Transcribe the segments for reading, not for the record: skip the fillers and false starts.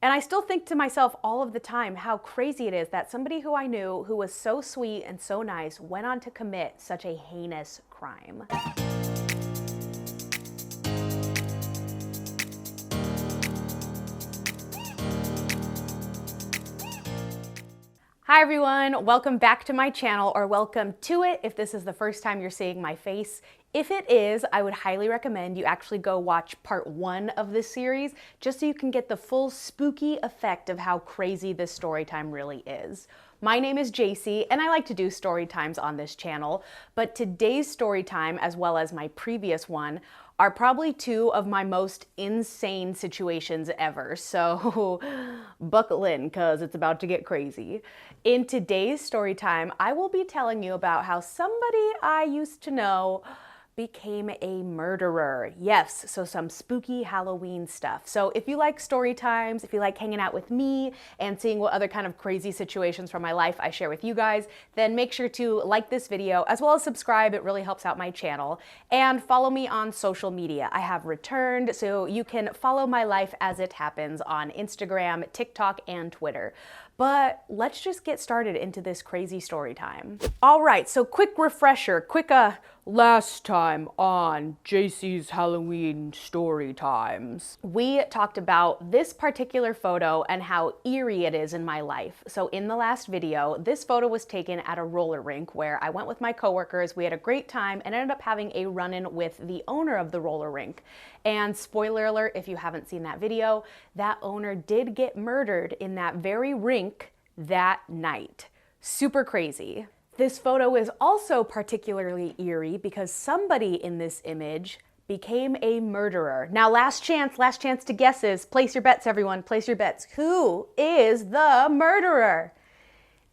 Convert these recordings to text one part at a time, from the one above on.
And I still think to myself all of the time how crazy it is that somebody who I knew who was so sweet and so nice went on to commit such a heinous crime. Hi everyone, welcome back to my channel, or welcome to it if this is the first time you're seeing my face. If it is, I would highly recommend you actually go watch part 1 of this series, just so you can get the full spooky effect of how crazy this story time really is. My name is Jacy, and I like to do story times on this channel, but today's story time, as well as my previous one, are probably two of my most insane situations ever. So buckle in, because it's about to get crazy. In today's story time, I will be telling you about how somebody I used to know became a murderer. Yes, so some spooky Halloween stuff. So if you like story times, if you like hanging out with me and seeing what other kind of crazy situations from my life I share with you guys, then make sure to like this video as well as subscribe. It really helps out my channel. And follow me on social media. I have returned, so you can follow my life as it happens on Instagram, TikTok, and Twitter. But let's just get started into this crazy story time. All right, so quick refresher, last time on Jacy's Halloween story times. We talked about this particular photo and how eerie it is in my life. So in the last video, this photo was taken at a roller rink where I went with my coworkers, we had a great time, and ended up having a run-in with the owner of the roller rink. And spoiler alert, if you haven't seen that video, that owner did get murdered in that very rink that night. Super crazy. This photo is also particularly eerie because somebody in this image became a murderer. Now, last chance to guesses. Place your bets, everyone, place your bets. Who is the murderer?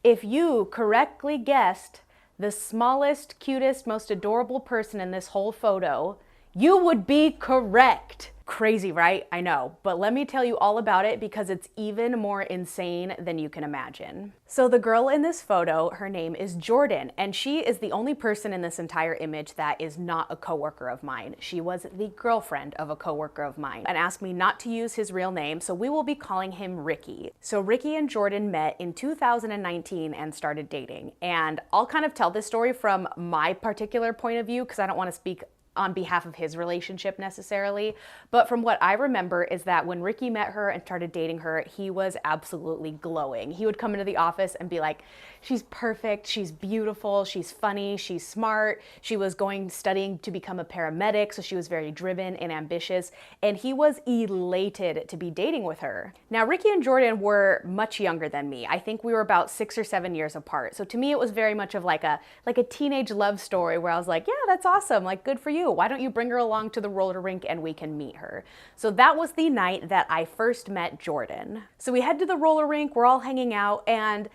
If you correctly guessed the smallest, cutest, most adorable person in this whole photo, you would be correct. Crazy, right? I know, but let me tell you all about it because it's even more insane than you can imagine. So the girl in this photo, her name is Jordan, and she is the only person in this entire image that is not a coworker of mine. She was the girlfriend of a coworker of mine and asked me not to use his real name, so we will be calling him Ricky. So Ricky and Jordan met in 2019 and started dating, and I'll kind of tell this story from my particular point of view because I don't want to speak on behalf of his relationship necessarily, but from what I remember is that when Ricky met her and started dating her, he was absolutely glowing. He would come into the office and be like, she's perfect, she's beautiful, she's funny, she's smart. She was studying to become a paramedic, so she was very driven and ambitious, and he was elated to be dating with her. Now, Ricky and Jordan were much younger than me. I think we were about 6 or 7 years apart. So to me, it was very much of like a teenage love story where I was like, yeah, that's awesome, like good for you. Why don't you bring her along to the roller rink and we can meet her? So that was the night that I first met Jordan. So we head to the roller rink, we're all hanging out, and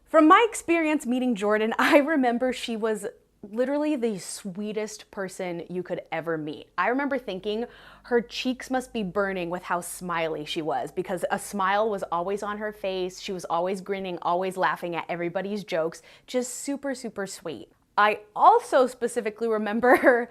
from my experience meeting Jordan, I remember she was literally the sweetest person you could ever meet. I remember thinking her cheeks must be burning with how smiley she was, because a smile was always on her face. She was always grinning, always laughing at everybody's jokes, just super, super sweet. I also specifically remember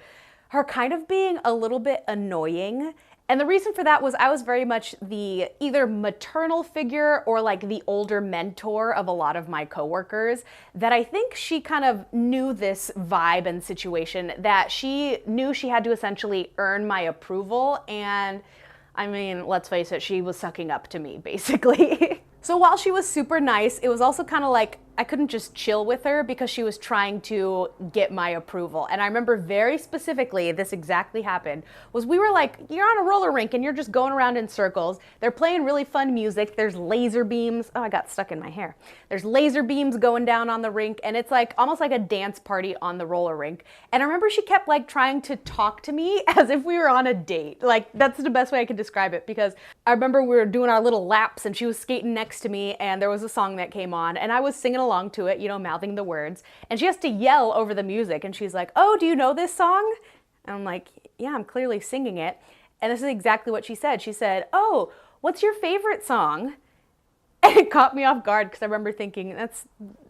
her kind of being a little bit annoying. And the reason for that was I was very much the either maternal figure or like the older mentor of a lot of my coworkers, that I think she kind of knew this vibe and situation, that she knew she had to essentially earn my approval. And I mean, let's face it, she was sucking up to me basically. So while she was super nice, it was also kind of like I couldn't just chill with her because she was trying to get my approval. And I remember very specifically, this exactly happened, was we were like, you're on a roller rink and you're just going around in circles. They're playing really fun music. There's laser beams. Oh, I got stuck in my hair. There's laser beams going down on the rink, and it's like almost like a dance party on the roller rink. And I remember she kept like trying to talk to me as if we were on a date. Like, that's the best way I could describe it, because I remember we were doing our little laps and she was skating next to me and there was a song that came on and I was singing along to it, you know, mouthing the words, and she has to yell over the music and she's like, oh, do you know this song? And I'm like, yeah, I'm clearly singing it. And this is exactly what she said. She said, oh, what's your favorite song? And it caught me off guard because I remember thinking,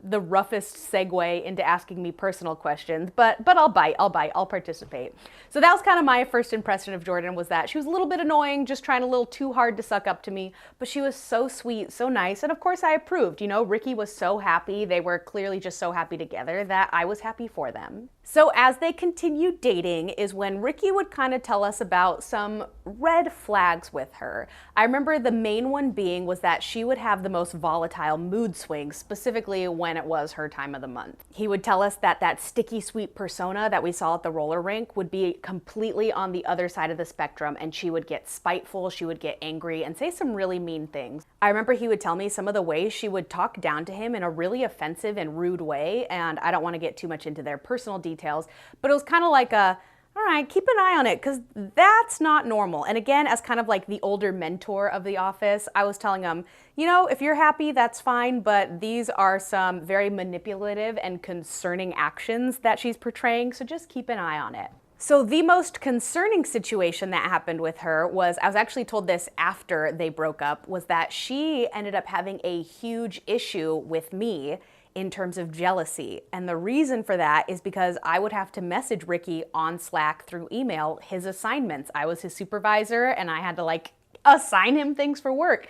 the roughest segue into asking me personal questions, but I'll participate. So that was kind of my first impression of Jordan, was that she was a little bit annoying, just trying a little too hard to suck up to me, but she was so sweet, so nice, and of course I approved. You know, Ricky was so happy. They were clearly just so happy together that I was happy for them. So as they continued dating is when Ricky would kind of tell us about some red flags with her. I remember the main one being was that she would have the most volatile mood swings, specifically when it was her time of the month. He would tell us that that sticky sweet persona that we saw at the roller rink would be completely on the other side of the spectrum, and she would get spiteful, she would get angry, and say some really mean things. I remember he would tell me some of the ways she would talk down to him in a really offensive and rude way, and I don't want to get too much into their personal details, but it was kind of like a, all right, keep an eye on it, because that's not normal. And again, as kind of like the older mentor of the office, I was telling him, you know, if you're happy, that's fine, but these are some very manipulative and concerning actions that she's portraying, so just keep an eye on it. So the most concerning situation that happened with her was, I was actually told this after they broke up, was that she ended up having a huge issue with me in terms of jealousy. And the reason for that is because I would have to message Ricky on Slack through email his assignments. I was his supervisor and I had to like assign him things for work.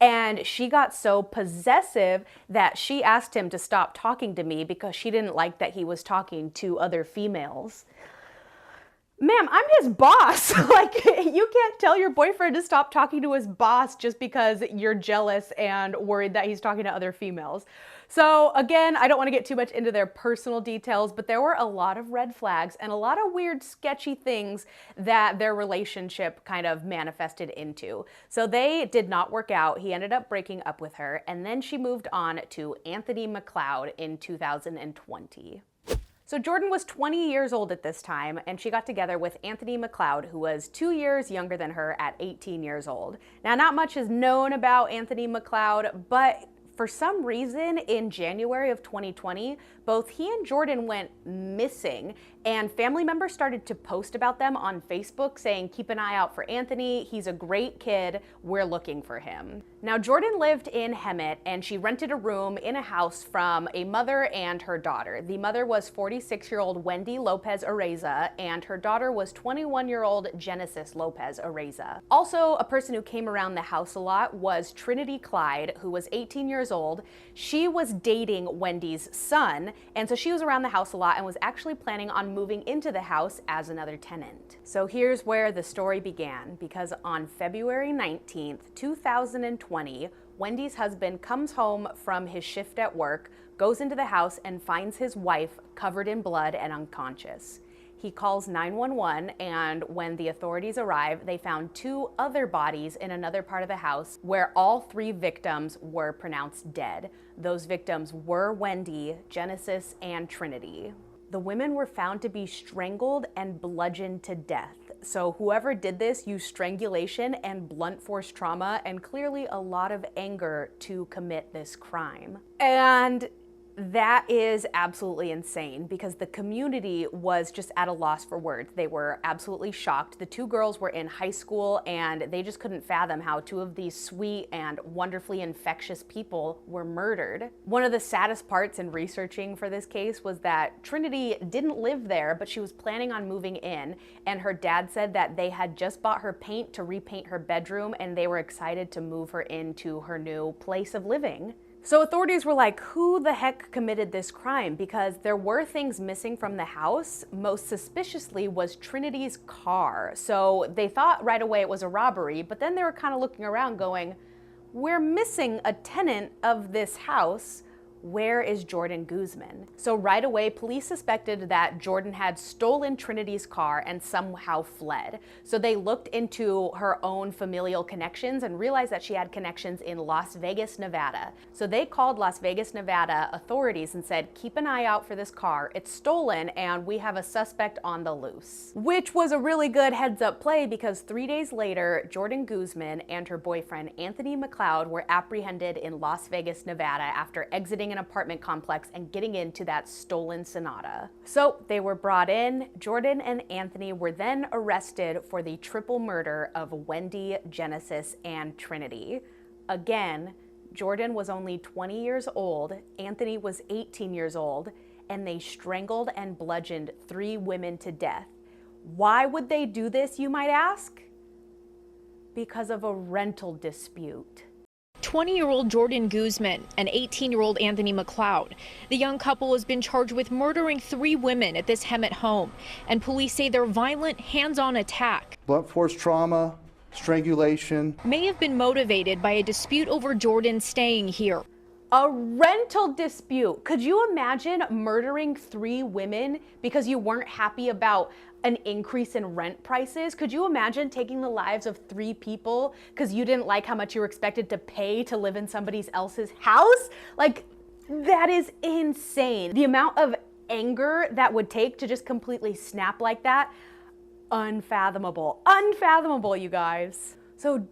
And she got so possessive that she asked him to stop talking to me because she didn't like that he was talking to other females. Ma'am, I'm his boss. Like, you can't tell your boyfriend to stop talking to his boss just because you're jealous and worried that he's talking to other females. So again, I don't want to get too much into their personal details, but there were a lot of red flags and a lot of weird, sketchy things that their relationship kind of manifested into. So they did not work out. He ended up breaking up with her, and then she moved on to Anthony McCloud in 2020. So Jordan was 20 years old at this time, and she got together with Anthony McCloud, who was 2 years younger than her at 18 years old. Now, not much is known about Anthony McCloud, but for some reason, in January of 2020, both he and Jordan went missing, and family members started to post about them on Facebook saying, keep an eye out for Anthony, he's a great kid, we're looking for him. Now, Jordan lived in Hemet, and she rented a room in a house from a mother and her daughter. The mother was 46-year-old Wendy Lopez Areza, and her daughter was 21-year-old Genesis Lopez Areza. Also, a person who came around the house a lot was Trinity Clyde, who was 18 years old. She was dating Wendy's son, and so she was around the house a lot and was actually planning on moving into the house as another tenant. So here's where the story began, because on February 19th, 2020, Wendy's husband comes home from his shift at work, goes into the house and finds his wife covered in blood and unconscious. He calls 911, and when the authorities arrive, they found 2 other bodies in another part of the house where all 3 victims were pronounced dead. Those victims were Wendy, Genesis, and Trinity. The women were found to be strangled and bludgeoned to death. So whoever did this used strangulation and blunt force trauma and clearly a lot of anger to commit this crime. And that is absolutely insane, because the community was just at a loss for words. They were absolutely shocked. The 2 girls were in high school, and they just couldn't fathom how 2 of these sweet and wonderfully infectious people were murdered. One of the saddest parts in researching for this case was that Trinity didn't live there, but she was planning on moving in, and her dad said that they had just bought her paint to repaint her bedroom, and they were excited to move her into her new place of living. So authorities were like, who the heck committed this crime? Because there were things missing from the house. Most suspiciously was Trinity's car. So they thought right away it was a robbery, but then they were kind of looking around going, we're missing a tenant of this house. Where is Jordan Guzman? So right away, police suspected that Jordan had stolen Trinity's car and somehow fled. So they looked into her own familial connections and realized that she had connections in Las Vegas, Nevada. So they called Las Vegas, Nevada authorities and said, keep an eye out for this car. It's stolen and we have a suspect on the loose. Which was a really good heads up play, because 3 days later, Jordan Guzman and her boyfriend Anthony McCloud were apprehended in Las Vegas, Nevada after exiting an apartment complex and getting into that stolen Sonata. So they were brought in. Jordan and Anthony were then arrested for the triple murder of Wendy, Genesis, and Trinity. Again, Jordan was only 20 years old, Anthony was 18 years old, and they strangled and bludgeoned 3 women to death. Why would they do this, you might ask? Because of a rental dispute. 20-year-old Jordan Guzman and 18-year-old Anthony McCloud. The young couple has been charged with murdering 3 women at this Hemet home, and police say their violent, hands-on attack, blunt force trauma, strangulation, may have been motivated by a dispute over Jordan staying here. A rental dispute. Could you imagine murdering 3 women because you weren't happy about an increase in rent prices? Could you imagine taking the lives of 3 people because you didn't like how much you were expected to pay to live in somebody else's house? Like, that is insane. The amount of anger that would take to just completely snap like that, unfathomable. Unfathomable, you guys. So,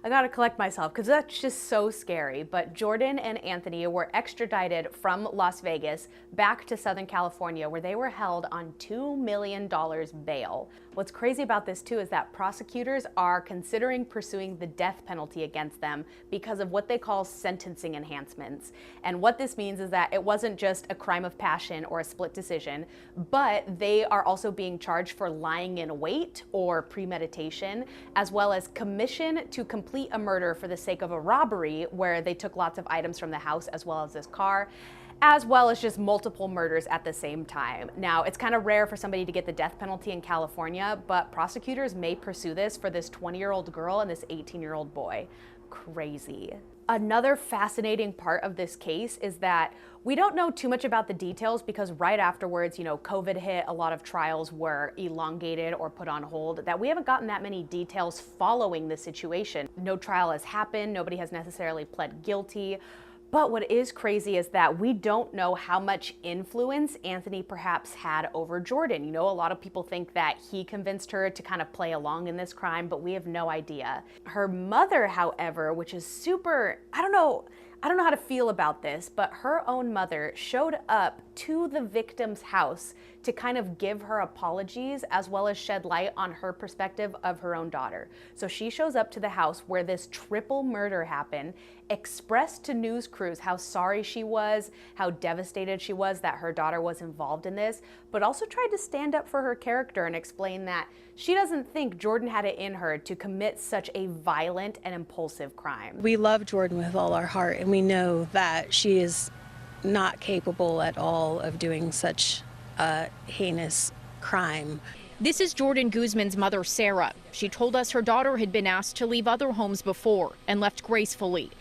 I gotta collect myself because that's just so scary. But Jordan and Anthony were extradited from Las Vegas back to Southern California, where they were held on $2 million bail. What's crazy about this too is that prosecutors are considering pursuing the death penalty against them because of what they call sentencing enhancements. And what this means is that it wasn't just a crime of passion or a split decision, but they are also being charged for lying in wait or premeditation, as well as commission to complete a murder for the sake of a robbery where they took lots of items from the house as well as this car, as well as just multiple murders at the same time. Now, it's kind of rare for somebody to get the death penalty in California, but prosecutors may pursue this for this 20-year-old girl and this 18-year-old boy. Crazy. Another fascinating part of this case is that we don't know too much about the details because right afterwards, COVID hit, a lot of trials were elongated or put on hold, that we haven't gotten that many details following the situation. No trial has happened, nobody has necessarily pled guilty. But what is crazy is that we don't know how much influence Anthony perhaps had over Jordan. A lot of people think that he convinced her to kind of play along in this crime, but we have no idea. Her mother, however, which is super, I don't know how to feel about this, but her own mother showed up to the victim's house to kind of give her apologies as well as shed light on her perspective of her own daughter. So she shows up to the house where this triple murder happened, expressed to news crews how sorry she was, how devastated she was that her daughter was involved in this, but also tried to stand up for her character and explain that she doesn't think Jordan had it in her to commit such a violent and impulsive crime. We love Jordan with all our heart, and we know that she is not capable at all of doing such a heinous crime. This is Jordan Guzman's mother, Sarah. She told us her daughter had been asked to leave other homes before and left gracefully.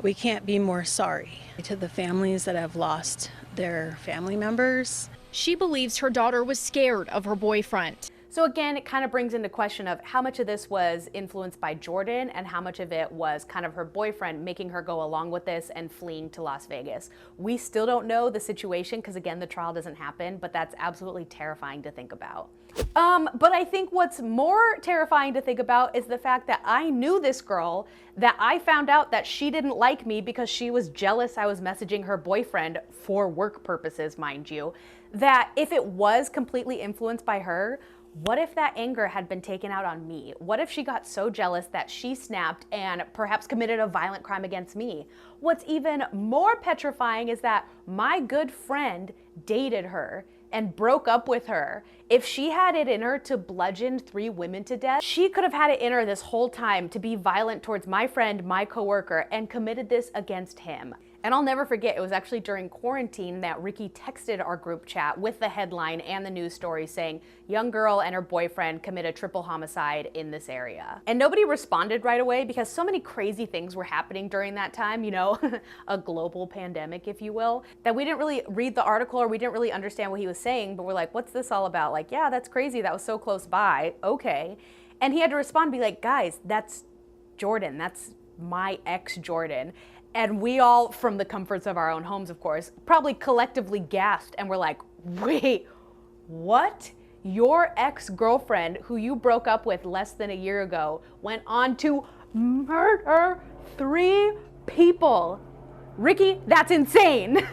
We can't be more sorry to the families that have lost their family members. She believes her daughter was scared of her boyfriend. So again, it kind of brings into question of how much of this was influenced by Jordan and how much of it was kind of her boyfriend making her go along with this and fleeing to Las Vegas. We still don't know the situation because again, the trial doesn't happen, but that's absolutely terrifying to think about. But I think what's more terrifying to think about is the fact that I knew this girl, that I found out that she didn't like me because she was jealous I was messaging her boyfriend for work purposes, mind you, that if it was completely influenced by her, what if that anger had been taken out on me? What if she got so jealous that she snapped and perhaps committed a violent crime against me? What's even more petrifying is that my good friend dated her and broke up with her. If she had it in her to bludgeon 3 women to death, she could have had it in her this whole time to be violent towards my friend, my coworker, and committed this against him. And I'll never forget, it was actually during quarantine that Ricky texted our group chat with the headline and the news story saying, young girl and her boyfriend commit a triple homicide in this area. And nobody responded right away because so many crazy things were happening during that time, a global pandemic, if you will, that we didn't really read the article or we didn't really understand what he was saying, but we're like, what's this all about? Like, yeah, that's crazy. That was so close by. Okay. And he had to respond and be like, guys, that's Jordan. That's my ex Jordan. And we all, from the comforts of our own homes, of course, probably collectively gasped and were like, wait, what? Your ex-girlfriend, who you broke up with less than a year ago, went on to murder 3 people. Ricky, that's insane.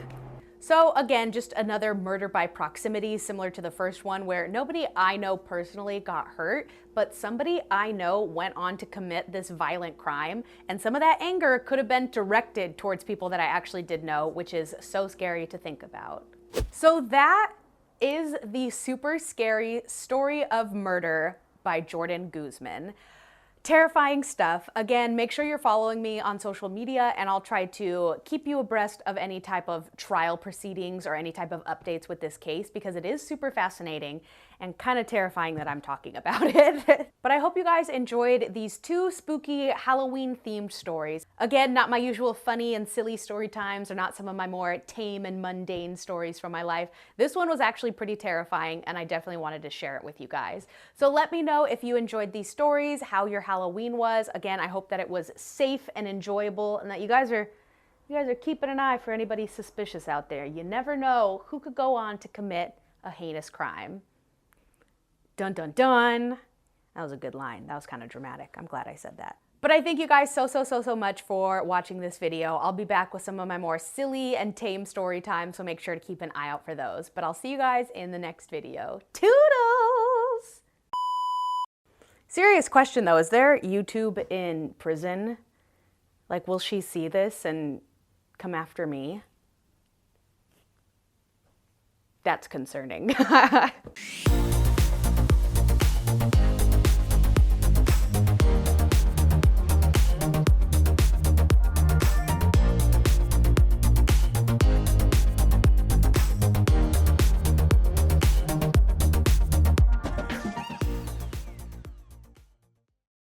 So again, just another murder by proximity, similar to the first one, where nobody I know personally got hurt, but somebody I know went on to commit this violent crime, and some of that anger could have been directed towards people that I actually did know, which is so scary to think about. So that is the super scary story of murder by Jordan Guzman. Terrifying stuff. Again, make sure you're following me on social media, and I'll try to keep you abreast of any type of trial proceedings or any type of updates with this case, because it is super fascinating and kind of terrifying that I'm talking about it. But I hope you guys enjoyed these two spooky Halloween themed stories. Again, not my usual funny and silly story times, or not some of my more tame and mundane stories from my life. This one was actually pretty terrifying, and I definitely wanted to share it with you guys. So let me know if you enjoyed these stories, how your Halloween was. Again, I hope that it was safe and enjoyable, and that you guys are keeping an eye for anybody suspicious out there. You never know who could go on to commit a heinous crime. Dun dun dun. That was a good line. That was kind of dramatic. I'm glad I said that. But I thank you guys so much for watching this video. I'll be back with some of my more silly and tame story time, so make sure to keep an eye out for those. But I'll see you guys in the next video. Toodles! Serious question though, is there YouTube in prison? Like, will she see this and come after me? That's concerning.